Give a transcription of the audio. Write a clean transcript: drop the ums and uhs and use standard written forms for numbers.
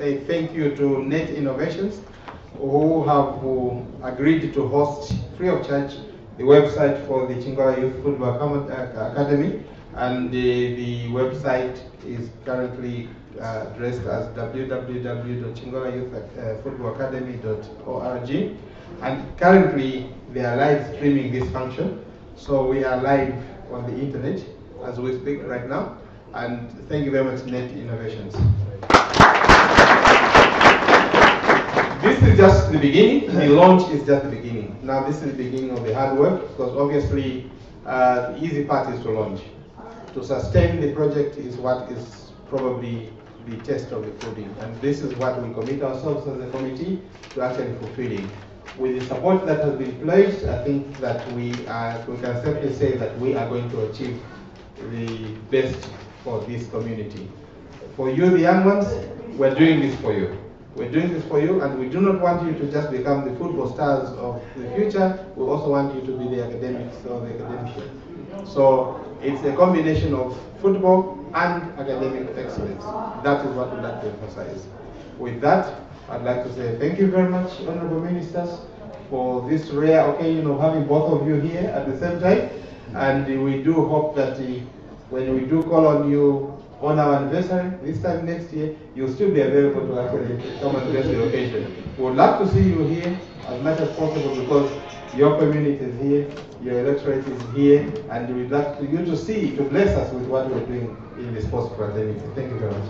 say thank you to Net Innovations, who have agreed to host free of charge the website for the Chingoa Youth Football Academy, and the website is currently addressed as www.chingoayouthfootballacademy.org, and currently they are live streaming this function, so we are live on the internet as we speak right now. And thank you very much, Net Innovations. This is just the beginning. The launch is just the beginning. Now this is the beginning of the hard work, because obviously the easy part is to launch. To sustain the project is what is probably the test of the pudding, and this is what we commit ourselves as a committee to actually fulfilling. With the support that has been pledged, I think that we can safely say that we are going to achieve the best for this community. For you, the young ones, we're doing this for you. We're doing this for you, and we do not want you to just become the football stars of the future. We also want you to be the academics or the academicians. So it's a combination of football and academic excellence. That is what we'd like to emphasize. With that, I'd like to say thank you very much, Honorable Ministers, for this rare occasion of having both of you here at the same time. And we do hope that when we do call on you on our anniversary, this time next year, you'll still be available to actually come and bless the occasion. We would love to see you here as much as possible, because your community is here, your electorate is here, and we'd like you to bless us with what we're doing in this post-pandemic. Thank you very much.